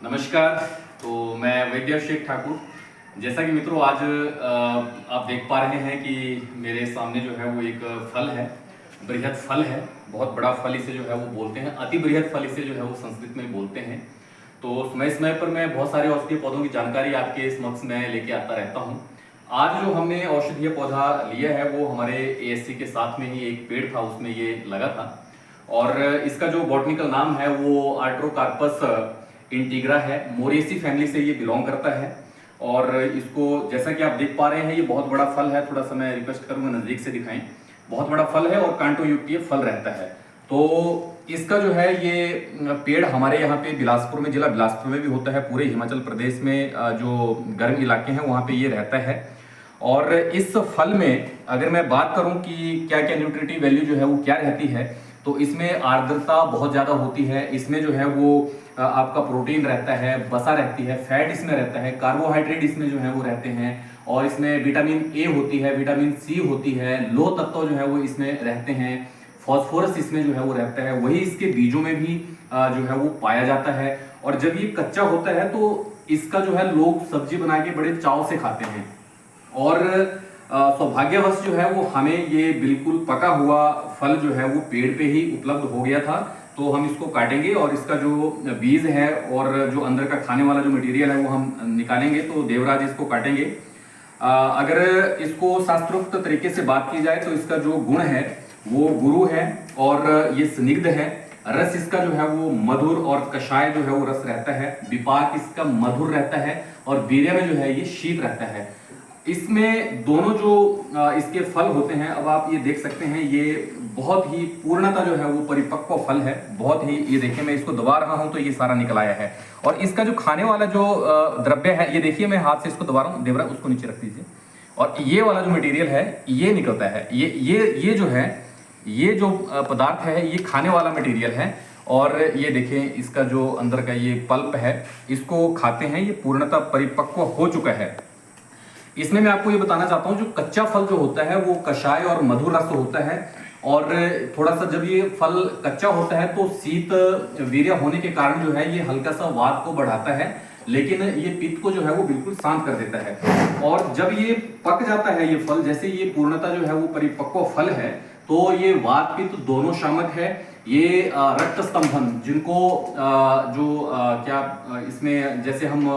नमस्कार। तो मैं वैद्य शेख ठाकुर। जैसा कि मित्रों आज आप देख पा रहे हैं कि मेरे सामने जो है वो एक फल है, बृहद फल है, बहुत बड़ा फल इसे जो है वो बोलते हैं, अति बृहद फल इसे जो है वो संस्कृत में बोलते हैं। तो समय समय पर मैं बहुत सारे औषधीय पौधों की जानकारी आपके समक्ष में लेके आता रहता हूँ। आज जो हमने औषधीय पौधा लिया है वो हमारे एएससी के साथ में ही एक पेड़ था, उसमें ये लगा था और इसका जो बॉटनिकल नाम है वो आर्ट्रोकार्पस इंटीग्रा है। मोरेसी फैमिली से ये बिलोंग करता है और इसको जैसा कि आप देख पा रहे हैं ये बहुत बड़ा फल है। थोड़ा सा मैं रिक्वेस्ट करूंगा नजदीक से दिखाएं। बहुत बड़ा फल है और कांटो युक्त ये फल रहता है। तो इसका जो है ये पेड़ हमारे यहाँ पे बिलासपुर में, जिला बिलासपुर में भी होता है। पूरे हिमाचल प्रदेश में जो गर्म इलाके हैं वहाँ पे ये रहता है। और इस फल में अगर मैं बात करूं कि क्या क्या न्यूट्रिटिव वैल्यू जो है वो क्या रहती है, तो इसमें आर्द्रता बहुत ज़्यादा होती है। इसमें जो है वो आपका प्रोटीन रहता है, वसा रहती है, फैट इसमें रहता है, कार्बोहाइड्रेट इसमें जो है वो रहते हैं और इसमें विटामिन ए होती है, विटामिन सी होती है, लोह तत्व जो है वो इसमें रहते हैं, फॉस्फोरस इसमें जो है वो रहता है, वही इसके बीजों में भी जो है वो पाया जाता है। और जब ये कच्चा होता है तो इसका जो है लोग सब्जी बना के बड़े चाव से खाते हैं। और सौभाग्यवश जो है वो हमें ये बिल्कुल पका हुआ फल जो है वो पेड़ पे ही उपलब्ध हो गया था। तो हम इसको काटेंगे और इसका जो बीज है और जो अंदर का खाने वाला जो मटेरियल है वो हम निकालेंगे। तो देवराज इसको काटेंगे। अगर इसको शास्त्रोक्त तरीके से बात की जाए तो इसका जो गुण है वो गुरु है और ये स्निग्ध है। रस इसका जो है वो मधुर और कषाय जो है वो रस रहता है। विपाक इसका मधुर रहता है और वीर्य में जो है ये शीत रहता है। इसमें दोनों जो इसके फल होते हैं, अब आप ये देख सकते हैं, ये बहुत ही पूर्णता जो है वो परिपक्व फल है। बहुत ही, ये देखिए मैं इसको दबा रहा हूं तो ये सारा निकल आया है। और इसका जो खाने वाला जो द्रव्य है, ये देखिए मैं हाथ से इसको दबा रहा हूं। देवरा उसको नीचे रख दीजिए। और ये वाला जो मटेरियल है ये निकलता है। ये जो है, ये जो पदार्थ है ये खाने वाला मटेरियल है। और ये देखें इसका जो अंदर का ये पल्प है, इसको खाते हैं, ये पूर्णतः परिपक्व हो चुका है। इसमें मैं आपको ये बताना चाहता हूँ, जो कच्चा फल जो होता है वो कषाय और मधुर रस होता है। और थोड़ा सा जब ये फल कच्चा होता है तो शीत वीर्य होने के कारण जो है ये हल्का सा वात को बढ़ाता है, लेकिन ये पित्त को जो है वो बिल्कुल शांत कर देता है। और जब ये पक जाता है ये फल, जैसे ये पूर्णता जो है वो परिपक्व फल है, तो ये वात पित्त दोनों शामक है। ये रक्त स्तंभन, जिनको इसमें जैसे हम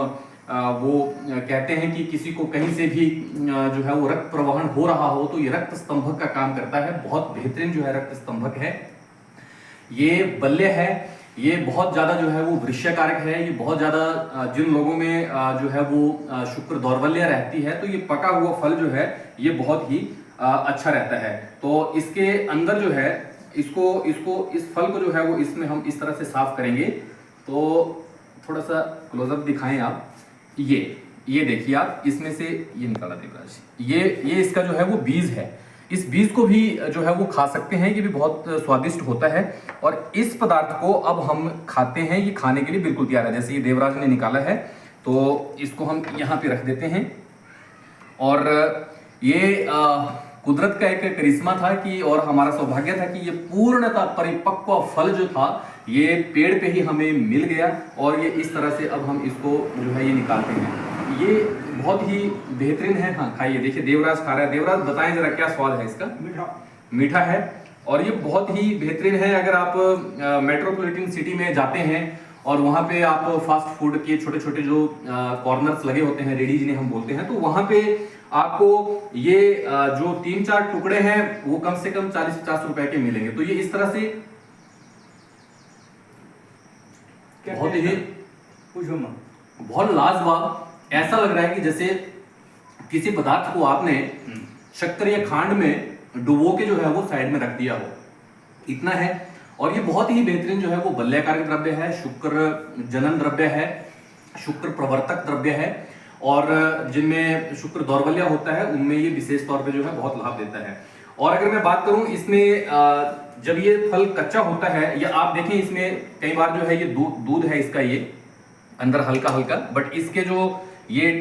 वो कहते हैं कि किसी को कहीं से भी जो है वो रक्त प्रवहन हो रहा हो तो ये रक्त स्तंभक का काम करता है। बहुत बेहतरीन जो है रक्त स्तंभक है। ये बल्य है, ये बहुत ज्यादा जो है वो वृश्यकारक है। ये बहुत ज्यादा जिन लोगों में जो है वो शुक्र दौर्बल्य रहती है, तो ये पका हुआ फल जो है ये बहुत ही अच्छा रहता है। तो इसके अंदर जो है इस फल को जो है वो इसमें हम इस तरह से साफ करेंगे। तो थोड़ा सा क्लोजअप दिखाएं आप। ये देखिए आप, इसमें से ये निकाला देवराज, ये इसका जो है वो बीज है। इस बीज को भी जो है वो खा सकते हैं, ये भी बहुत स्वादिष्ट होता है। और इस पदार्थ को अब हम खाते हैं, ये खाने के लिए बिल्कुल तैयार है। जैसे ये देवराज ने निकाला है तो इसको हम यहाँ पे रख देते हैं। और ये कुदरत का एक करिश्मा था कि, और हमारा सौभाग्य था कि ये पूर्णतः परिपक्व फल जो था ये पेड़ पे ही हमें मिल गया। और ये इस तरह से अब हम इसको जो है ये निकालते हैं। ये बहुत ही बेहतरीन है। हाँ खाइए, देखिए देवराज खा रहा है। देवराज बताएं जरा क्या स्वाद है इसका। मीठा है और ये बहुत ही बेहतरीन है। अगर आप मेट्रोपॉलिटन सिटी में जाते हैं और वहाँ पे आप फास्ट फूड के छोटे छोटे जो कॉर्नर्स लगे होते हैं, रेडी जिन्हें हम बोलते हैं, तो वहाँ पे आपको ये जो 3-4 टुकड़े हैं वो कम से कम 40-50 रुपए के मिलेंगे। तो ये इस तरह से बहुत लाजवाब ऐसा लग रहा है कि जैसे किसी पदार्थ को आपने शक्कर या खांड में डुबो के जो है वो साइड में रख दिया हो, इतना है। और ये बहुत ही बेहतरीन जो है वो बल्यकारक द्रव्य है, शुक्र जनन द्रव्य है, शुक्र प्रवर्तक द्रव्य है। और जिनमें शुक्र दौर्बल्य होता है उनमें ये विशेष तौर पे जो है बहुत लाभ देता है। और अगर मैं बात करूं इसमें जब ये फल कच्चा होता है, या आप देखें इसमें कई बार जो है ये दूध है इसका, ये अंदर हल्का हल्का, बट इसके जो ये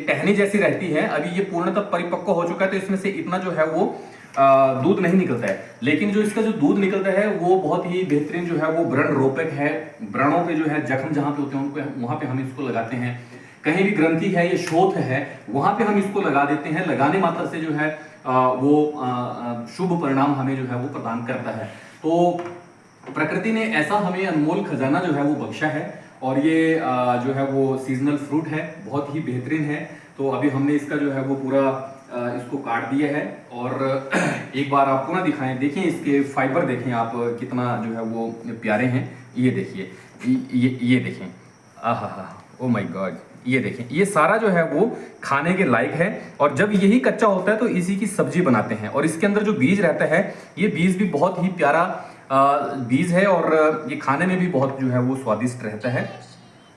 टहनी जैसी रहती है, अभी ये पूर्णतः परिपक्व हो चुका है तो इसमें से इतना जो है वो दूध नहीं निकलता है, लेकिन जो इसका जो दूध निकलता है वो बहुत ही बेहतरीन जो है वो व्रण रोपक है। व्रणों पे जो है जख्म जहाँ पे होते हैं उनको वहाँ पे हम इसको लगाते हैं। कहीं भी ग्रंथि है या शोथ है वहाँ पे हम इसको लगा देते हैं। लगाने मात्र से जो है वो शुभ परिणाम हमें जो है वो प्रदान करता है। तो प्रकृति ने ऐसा हमें अनमोल खजाना जो है वो बख्शा है, और ये जो है वो सीजनल फ्रूट है, बहुत ही बेहतरीन है। तो अभी हमने इसका जो है वो पूरा इसको काट दिया है, और एक बार आपको ना दिखाएं, देखिए इसके फाइबर देखें आप कितना जो है वो प्यारे हैं। ये देखिए, ये देखें, आहा, ओ माय गॉड, ये देखें, ये सारा जो है वो खाने के लायक है। और जब यही कच्चा होता है तो इसी की सब्जी बनाते हैं, और इसके अंदर जो बीज रहता है ये बीज भी बहुत ही प्यारा बीज है, और ये खाने में भी बहुत जो है वो स्वादिष्ट रहता है।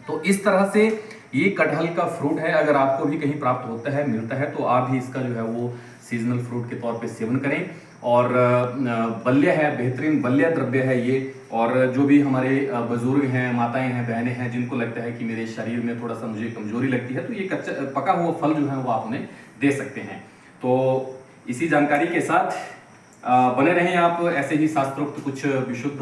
तो इस तरह से ये कटहल का फ्रूट है। अगर आपको भी कहीं प्राप्त होता है, मिलता है, तो आप भी इसका जो है वो सीजनल फ्रूट के तौर पे सेवन करें। और बल्य है, बेहतरीन बल्य द्रव्य है ये। और जो भी हमारे बुजुर्ग हैं, माताएं हैं, बहनें हैं, जिनको लगता है कि मेरे शरीर में थोड़ा सा मुझे कमजोरी लगती है, तो ये कच्चा पका हुआ फल जो है वो आप उन्हें दे सकते हैं। तो इसी जानकारी के साथ बने रहें आप ऐसे ही शास्त्रोक्त कुछ विशुद्ध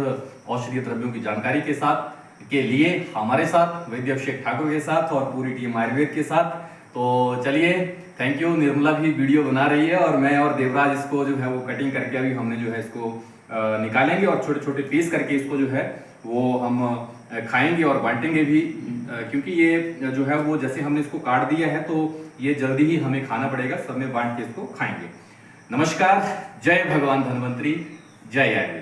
औषधीय द्रव्यों की जानकारी के साथ के लिए हमारे साथ वैद्य अभिषेक ठाकुर के साथ और पूरी टीम आयुर्वेद के साथ। तो चलिए, थैंक यू। निर्मला भी वीडियो बना रही है, और मैं और देवराज इसको जो है वो कटिंग करके अभी हमने जो है इसको निकालेंगे, और छोटे छोटे पीस करके इसको जो है वो हम खाएंगे और बांटेंगे भी, क्योंकि ये जो है वो जैसे हमने इसको काट दिया है तो ये जल्दी ही हमें खाना पड़ेगा। सब में बांट के इसको खाएंगे। नमस्कार, जय भगवान धन्वंतरी, जय आयुर्वेद।